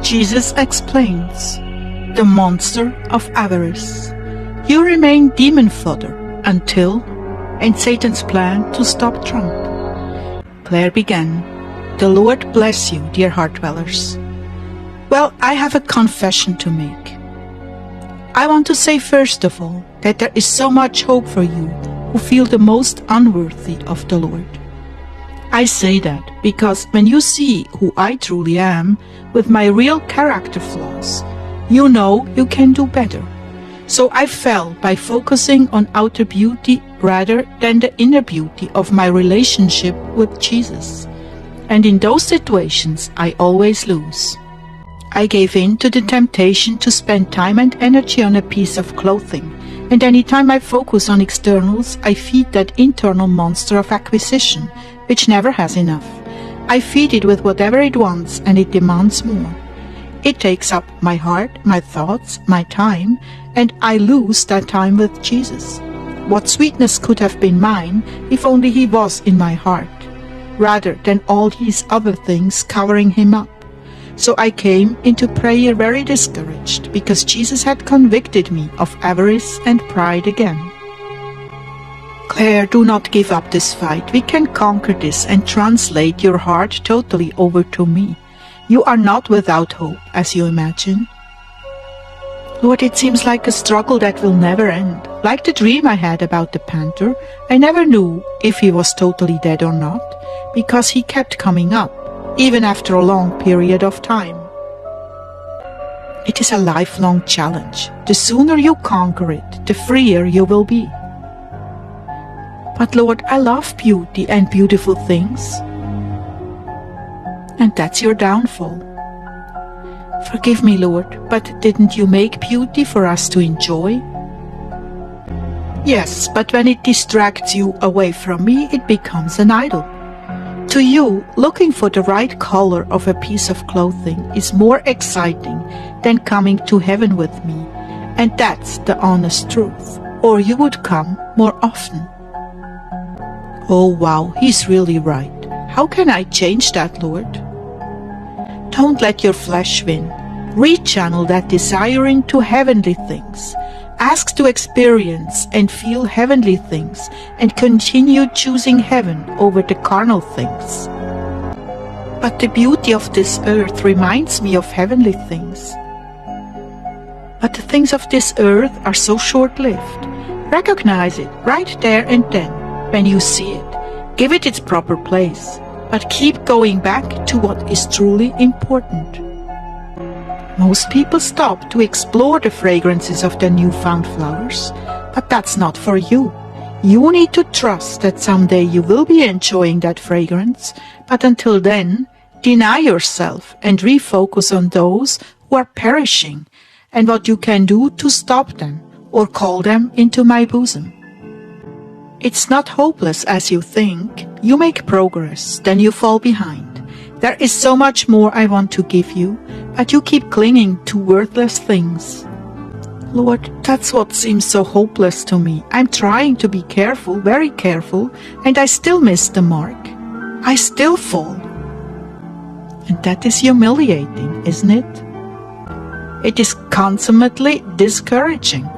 Jesus explains, the monster of avarice. You remain demon fodder until, in Satan's plan to stop Trump. Claire began, the Lord bless you, dear heart dwellers. Well, I have a confession to make. I want to say first of all that there is so much hope for you who feel the most unworthy of the Lord. I say that because when you see who I truly am, with my real character flaws, you know you can do better. So I fell by focusing on outer beauty rather than the inner beauty of my relationship with Jesus. And in those situations, I always lose. I gave in to the temptation to spend time and energy on a piece of clothing, and anytime I focus on externals, I feed that internal monster of acquisition, which never has enough. I feed it with whatever it wants, and it demands more. It takes up my heart, my thoughts, my time, and I lose that time with Jesus. What sweetness could have been mine if only He was in my heart, rather than all these other things covering Him up. So I came into prayer very discouraged, because Jesus had convicted me of avarice and pride again. Claire, do not give up this fight. We can conquer this and translate your heart totally over to me. You are not without hope, as you imagine. Lord, it seems like a struggle that will never end. Like the dream I had about the panther, I never knew if he was totally dead or not, because he kept coming up, even after a long period of time. It is a lifelong challenge. The sooner you conquer it, the freer you will be. But Lord, I love beauty and beautiful things. And that's your downfall. Forgive me, Lord, but didn't you make beauty for us to enjoy? Yes, but when it distracts you away from me, it becomes an idol. To you, looking for the right color of a piece of clothing is more exciting than coming to heaven with me, and that's the honest truth, or you would come more often. Oh wow, he's really right. How can I change that, Lord? Don't let your flesh win. Rechannel that desire into heavenly things. Ask to experience and feel heavenly things, and continue choosing heaven over the carnal things. But the beauty of this earth reminds me of heavenly things. But the things of this earth are so short-lived. Recognize it right there and then, when you see it. Give it its proper place, but keep going back to what is truly important. Most people stop to explore the fragrances of their newfound flowers, but that's not for you. You need to trust that someday you will be enjoying that fragrance, but until then, deny yourself and refocus on those who are perishing and what you can do to stop them or call them into my bosom. It's not hopeless as you think. You make progress, then you fall behind. There is so much more I want to give you, but you keep clinging to worthless things. Lord, that's what seems so hopeless to me. I'm trying to be careful, very careful, and I still miss the mark. I still fall. And that is humiliating, isn't it? It is consummately discouraging.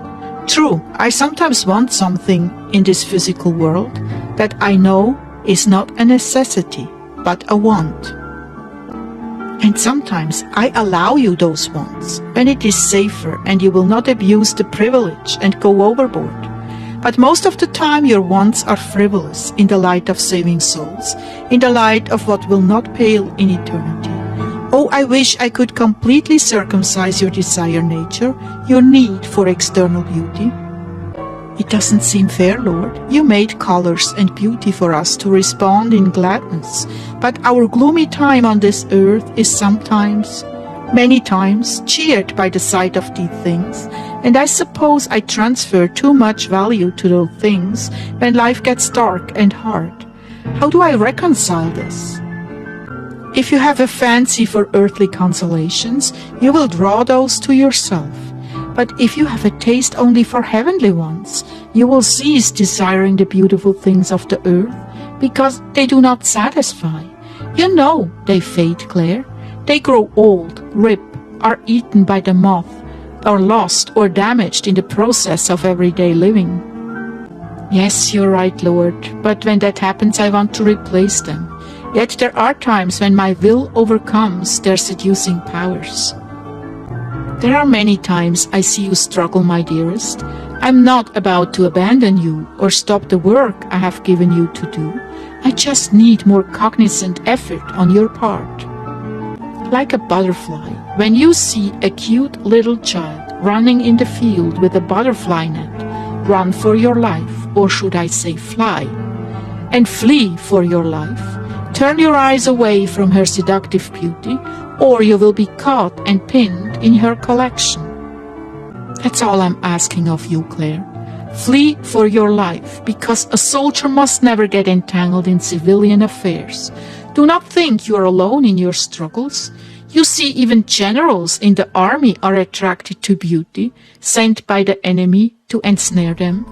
True, I sometimes want something in this physical world that I know is not a necessity, but a want. And sometimes I allow you those wants, when it is safer and you will not abuse the privilege and go overboard. But most of the time your wants are frivolous in the light of saving souls, in the light of what will not pale in eternity. Oh, I wish I could completely circumcise your desire nature, your need for external beauty. It doesn't seem fair, Lord. You made colors and beauty for us to respond in gladness, but our gloomy time on this earth is sometimes, many times, cheered by the sight of these things, and I suppose I transfer too much value to those things when life gets dark and hard. How do I reconcile this? If you have a fancy for earthly consolations, you will draw those to yourself. But if you have a taste only for heavenly ones, you will cease desiring the beautiful things of the earth, because they do not satisfy. You know they fade, Claire. They grow old, rip, are eaten by the moth, or lost or damaged in the process of everyday living. Yes, you're right, Lord, but when that happens, I want to replace them. Yet there are times when my will overcomes their seducing powers. There are many times I see you struggle, my dearest. I'm not about to abandon you or stop the work I have given you to do. I just need more cognizant effort on your part. Like a butterfly, when you see a cute little child running in the field with a butterfly net, run for your life, or should I say fly, and flee for your life. Turn your eyes away from her seductive beauty, or you will be caught and pinned in her collection. That's all I'm asking of you, Claire. Flee for your life, because a soldier must never get entangled in civilian affairs. Do not think you are alone in your struggles. You see, even generals in the army are attracted to beauty, sent by the enemy to ensnare them.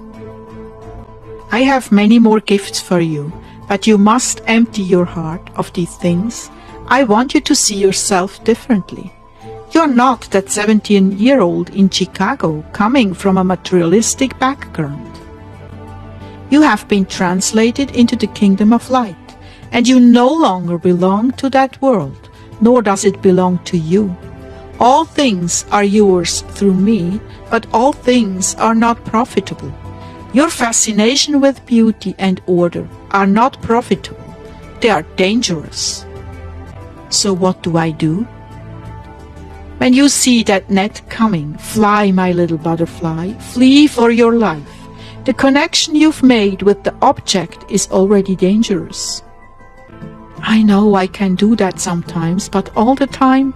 I have many more gifts for you, but you must empty your heart of these things. I want you to see yourself differently. You're not that 17-year-old in Chicago coming from a materialistic background. You have been translated into the kingdom of light, and you no longer belong to that world, nor does it belong to you. All things are yours through me, but all things are not profitable. Your fascination with beauty and order are not profitable. They are dangerous. So what do I do? When you see that net coming, fly, my little butterfly, flee for your life. The connection you've made with the object is already dangerous. I know I can do that sometimes, but all the time,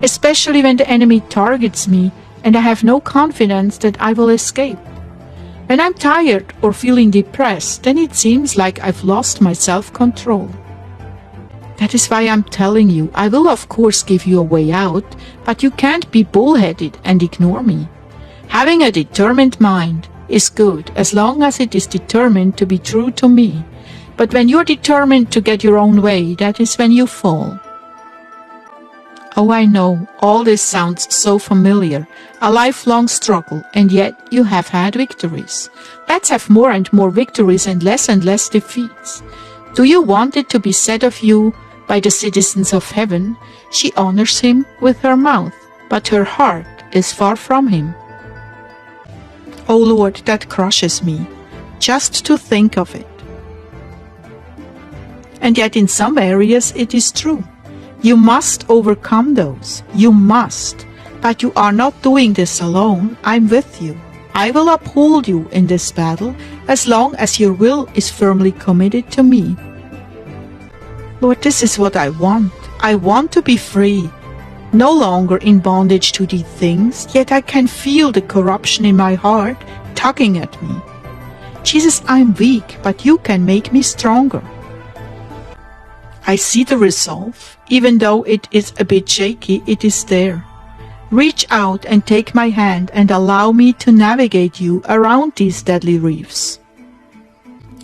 especially when the enemy targets me and I have no confidence that I will escape. When I'm tired or feeling depressed, then it seems like I've lost my self-control. That is why I'm telling you, I will of course give you a way out, but you can't be bullheaded and ignore me. Having a determined mind is good as long as it is determined to be true to me. But when you're determined to get your own way, that is when you fall. Oh, I know, all this sounds so familiar, a lifelong struggle, and yet you have had victories. Let's have more and more victories and less defeats. Do you want it to be said of you by the citizens of heaven, she honors him with her mouth, but her heart is far from him? Oh Lord, that crushes me, just to think of it. And yet in some areas it is true. You must overcome those. You must. But you are not doing this alone. I'm with you. I will uphold you in this battle as long as your will is firmly committed to me. Lord, this is what I want. I want to be free. No longer in bondage to these things, yet I can feel the corruption in my heart tugging at me. Jesus, I'm weak, but you can make me stronger. I see the resolve. Even though it is a bit shaky, it is there. Reach out and take my hand and allow me to navigate you around these deadly reefs.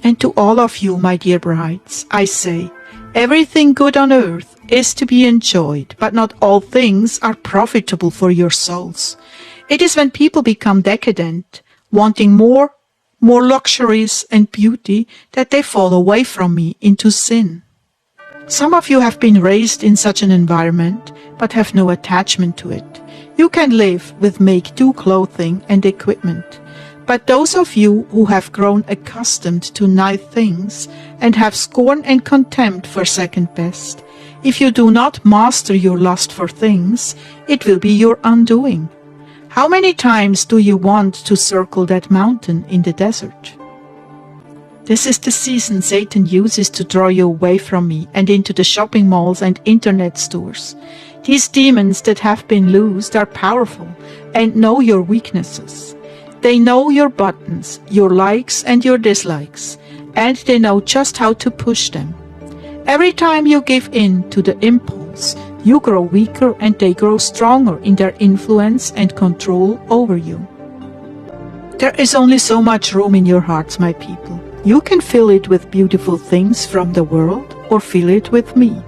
And to all of you, my dear brides, I say, everything good on earth is to be enjoyed, but not all things are profitable for your souls. It is when people become decadent, wanting more luxuries and beauty, that they fall away from me into sin. Some of you have been raised in such an environment, but have no attachment to it. You can live with make-do clothing and equipment. But those of you who have grown accustomed to nice things and have scorn and contempt for second best, if you do not master your lust for things, it will be your undoing. How many times do you want to circle that mountain in the desert? This is the season Satan uses to draw you away from me and into the shopping malls and internet stores. These demons that have been loosed are powerful and know your weaknesses. They know your buttons, your likes and your dislikes, and they know just how to push them. Every time you give in to the impulse, you grow weaker and they grow stronger in their influence and control over you. There is only so much room in your hearts, my people. You can fill it with beautiful things from the world or fill it with me.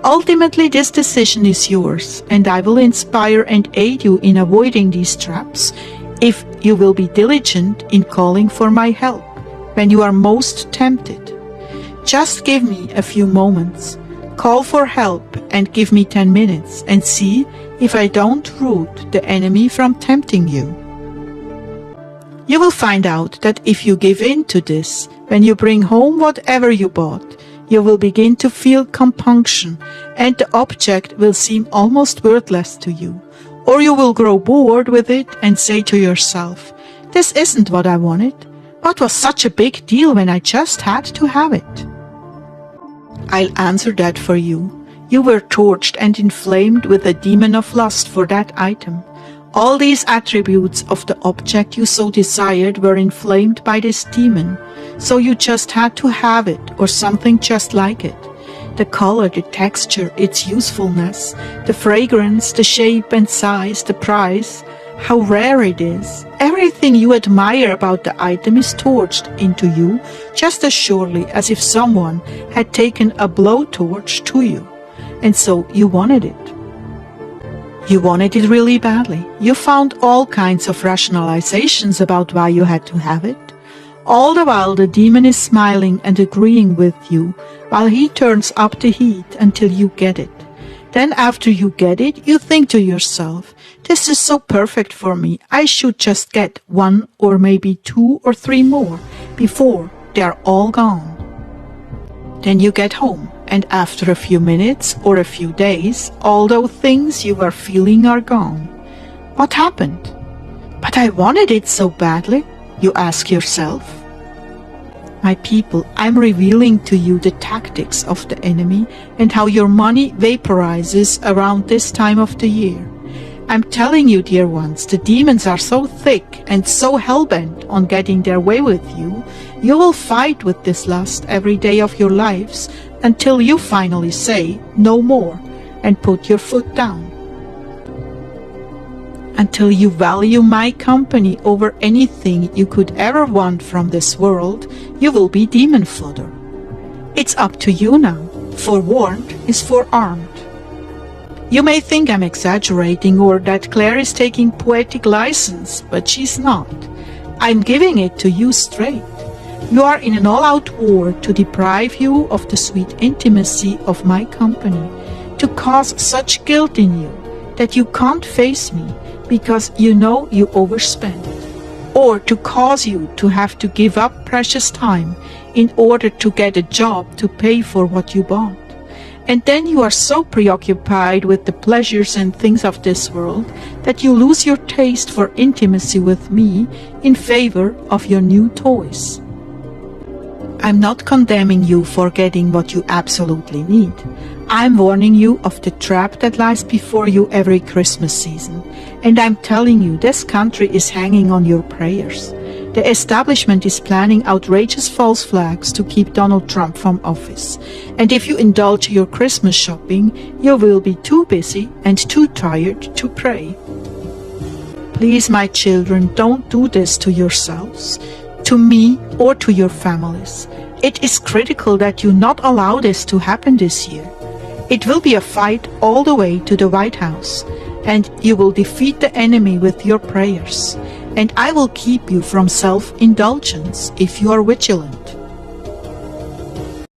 Ultimately, this decision is yours, and I will inspire and aid you in avoiding these traps if you will be diligent in calling for my help when you are most tempted. Just give me a few moments, call for help, and give me 10 minutes, and see if I don't root the enemy from tempting you. You will find out that if you give in to this, when you bring home whatever you bought, you will begin to feel compunction, and the object will seem almost worthless to you. Or you will grow bored with it and say to yourself, "This isn't what I wanted. What was such a big deal when I just had to have it?" I'll answer that for you. You were tortured and inflamed with a demon of lust for that item. All these attributes of the object you so desired were inflamed by this demon, so you just had to have it or something just like it. The color, the texture, its usefulness, the fragrance, the shape and size, the price, how rare it is. Everything you admire about the item is torched into you just as surely as if someone had taken a blowtorch to you, and so you wanted it. You wanted it really badly. You found all kinds of rationalizations about why you had to have it. All the while the demon is smiling and agreeing with you, while he turns up the heat until you get it. Then after you get it, you think to yourself, "This is so perfect for me, I should just get 1 or maybe 2 or 3 more before they are all gone." Then you get home, and after a few minutes or a few days, all those things you were feeling are gone. What happened? "But I wanted it so badly," you ask yourself. My people, I'm revealing to you the tactics of the enemy and how your money vaporizes around this time of the year. I'm telling you, dear ones, the demons are so thick and so hell-bent on getting their way with you, you will fight with this lust every day of your lives until you finally say, "No more," and put your foot down. Until you value my company over anything you could ever want from this world, you will be demon fodder. It's up to you now. Forewarned is forearmed. You may think I'm exaggerating or that Claire is taking poetic license, but she's not. I'm giving it to you straight. You are in an all-out war to deprive you of the sweet intimacy of my company, to cause such guilt in you that you can't face me because you know you overspent, or to cause you to have to give up precious time in order to get a job to pay for what you bought. And then you are so preoccupied with the pleasures and things of this world that you lose your taste for intimacy with me in favor of your new toys. I'm not condemning you for getting what you absolutely need. I'm warning you of the trap that lies before you every Christmas season. And I'm telling you, this country is hanging on your prayers. The establishment is planning outrageous false flags to keep Donald Trump from office. And if you indulge your Christmas shopping, you will be too busy and too tired to pray. Please, my children, don't do this to yourselves, to me, or to your families. It is critical that you not allow this to happen this year. It will be a fight all the way to the White House, and you will defeat the enemy with your prayers. And I will keep you from self-indulgence if you are vigilant.